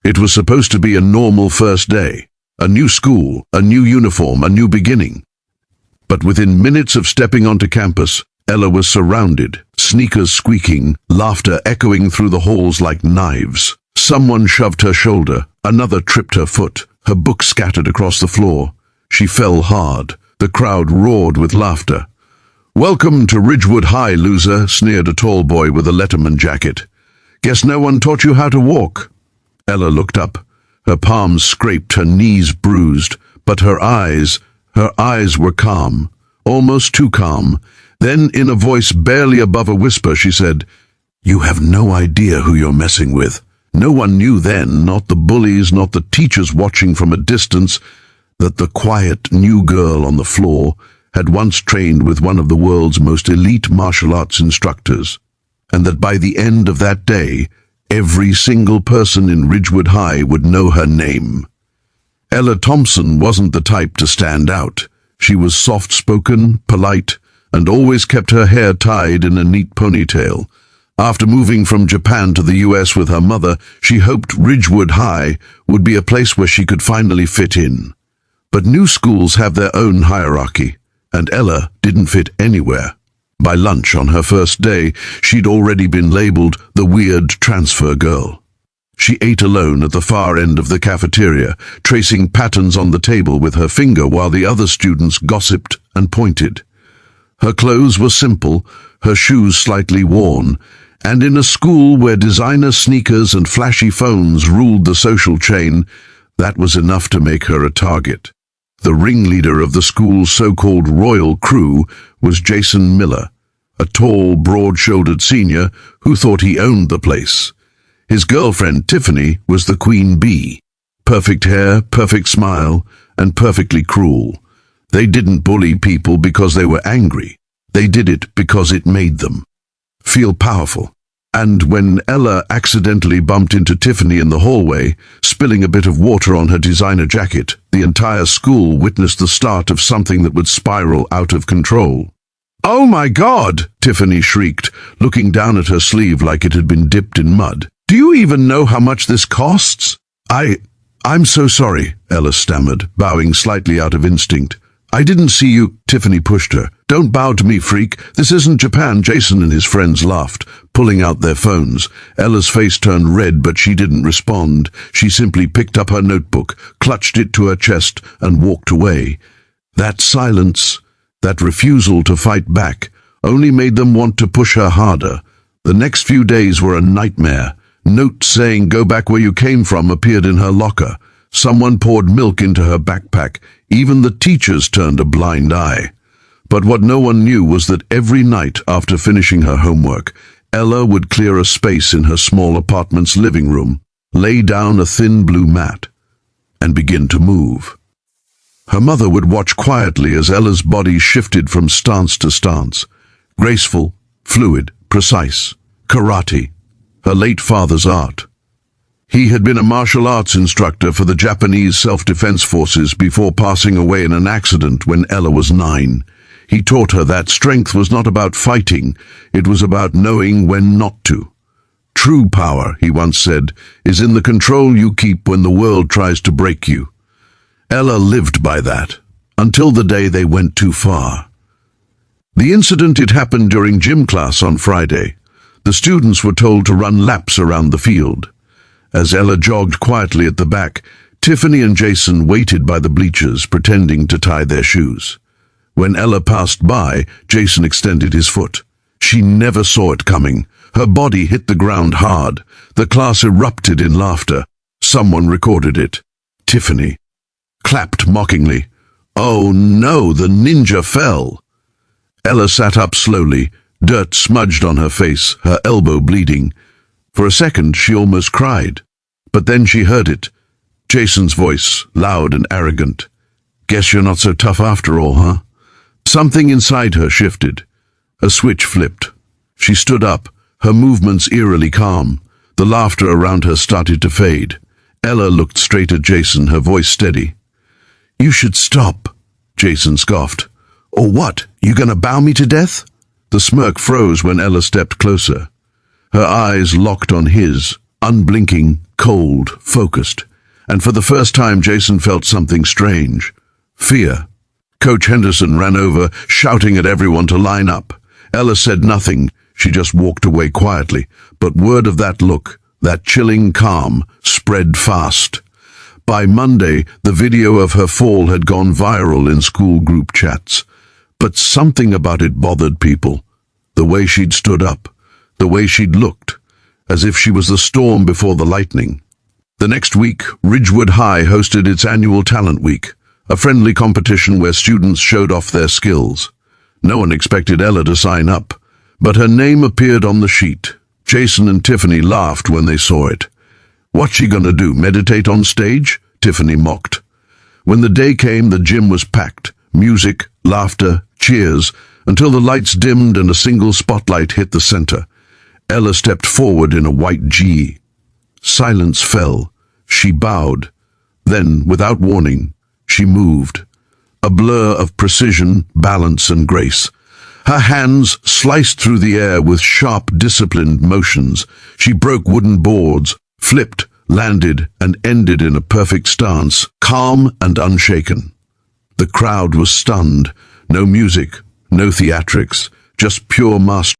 It was supposed to be a normal first day. A new school, a new uniform, a new beginning. But within minutes of stepping onto campus, Ella was surrounded, sneakers squeaking, laughter echoing through the halls like knives. Someone shoved her shoulder, another tripped her foot, her book scattered across the floor. She fell hard. The crowd roared with laughter. "Welcome to Ridgewood High, loser," sneered a tall boy with a Letterman jacket. "Guess no one taught you how to walk." Ella looked up. Her palms scraped, her knees bruised, but her eyes were calm, almost too calm. Then, in a voice barely above a whisper, she said, "You have no idea who you're messing with." No one knew then, not the bullies, not the teachers watching from a distance, that the quiet new girl on the floor had once trained with one of the world's most elite martial arts instructors, and that by the end of that day, every single person in Ridgewood High would know her name. Ella Thompson wasn't the type to stand out. She was soft-spoken, polite, and always kept her hair tied in a neat ponytail. After moving from Japan to the US with her mother, she hoped Ridgewood High would be a place where she could finally fit in. But new schools have their own hierarchy, and Ella didn't fit anywhere. By lunch on her first day, she'd already been labeled the weird transfer girl. She ate alone at the far end of the cafeteria, tracing patterns on the table with her finger while the other students gossiped and pointed. Her clothes were simple, her shoes slightly worn, and in a school where designer sneakers and flashy phones ruled the social chain, that was enough to make her a target. The ringleader of the school's so-called royal crew was Jason Miller, a tall, broad-shouldered senior who thought he owned the place. His girlfriend, Tiffany, was the queen bee. Perfect hair, perfect smile, and perfectly cruel. They didn't bully people because they were angry. They did it because it made them feel powerful. And when Ella accidentally bumped into Tiffany in the hallway, spilling a bit of water on her designer jacket, the entire school witnessed the start of something that would spiral out of control. "Oh my God!" Tiffany shrieked, looking down at her sleeve like it had been dipped in mud. "Do you even know how much this costs?" I'm so sorry," Ella stammered, bowing slightly out of instinct. "I didn't see you." Tiffany pushed her. "Don't bow to me, freak. This isn't Japan." Jason and his friends laughed, pulling out their phones. Ella's face turned red, but she didn't respond. She simply picked up her notebook, clutched it to her chest, and walked away. That silence, that refusal to fight back, only made them want to push her harder. The next few days were a nightmare. Notes saying "go back where you came from" appeared in her locker. Someone poured milk into her backpack. Even the teachers turned a blind eye. But what no one knew was that every night after finishing her homework, Ella would clear a space in her small apartment's living room, lay down a thin blue mat, and begin to move. Her mother would watch quietly as Ella's body shifted from stance to stance. Graceful, fluid, precise. Karate, her late father's art. He had been a martial arts instructor for the Japanese self-defense forces before passing away in an accident when Ella was 9. He taught her that strength was not about fighting, it was about knowing when not to. "True power," he once said, "is in the control you keep when the world tries to break you." Ella lived by that, until the day they went too far. The incident had happened during gym class on Friday. The students were told to run laps around the field. As Ella jogged quietly at the back, Tiffany and Jason waited by the bleachers, pretending to tie their shoes. When Ella passed by, Jason extended his foot. She never saw it coming. Her body hit the ground hard. The class erupted in laughter. Someone recorded it. Tiffany clapped mockingly. "Oh no, the ninja fell." Ella sat up slowly, dirt smudged on her face, her elbow bleeding. For a second, she almost cried. But then she heard it. Jason's voice, loud and arrogant. "Guess you're not so tough after all, huh?" Something inside her shifted. A switch flipped. She stood up, her movements eerily calm. The laughter around her started to fade. Ella looked straight at Jason, her voice steady. "You should stop," Jason scoffed. "Or what? You gonna bow me to death?" The smirk froze when Ella stepped closer. Her eyes locked on his, unblinking, cold, focused. And for the first time, Jason felt something strange. Fear. Coach Henderson ran over, shouting at everyone to line up. Ella said nothing. She just walked away quietly. But word of that look, that chilling calm, spread fast. By Monday, the video of her fall had gone viral in school group chats. But something about it bothered people. The way she'd stood up, the way she'd looked, as if she was the storm before the lightning. The next week, Ridgewood High hosted its annual Talent Week, a friendly competition where students showed off their skills. No one expected Ella to sign up, but her name appeared on the sheet. Jason and Tiffany laughed when they saw it. "What's she gonna do, meditate on stage?" Tiffany mocked. When the day came, the gym was packed. Music, laughter, cheers, until the lights dimmed and a single spotlight hit the center. Ella stepped forward in a white G. Silence fell. She bowed. Then, without warning, she moved. A blur of precision, balance, and grace. Her hands sliced through the air with sharp, disciplined motions. She broke wooden boards, flipped, landed, and ended in a perfect stance, calm and unshaken. The crowd was stunned. No music, no theatrics, just pure mastery.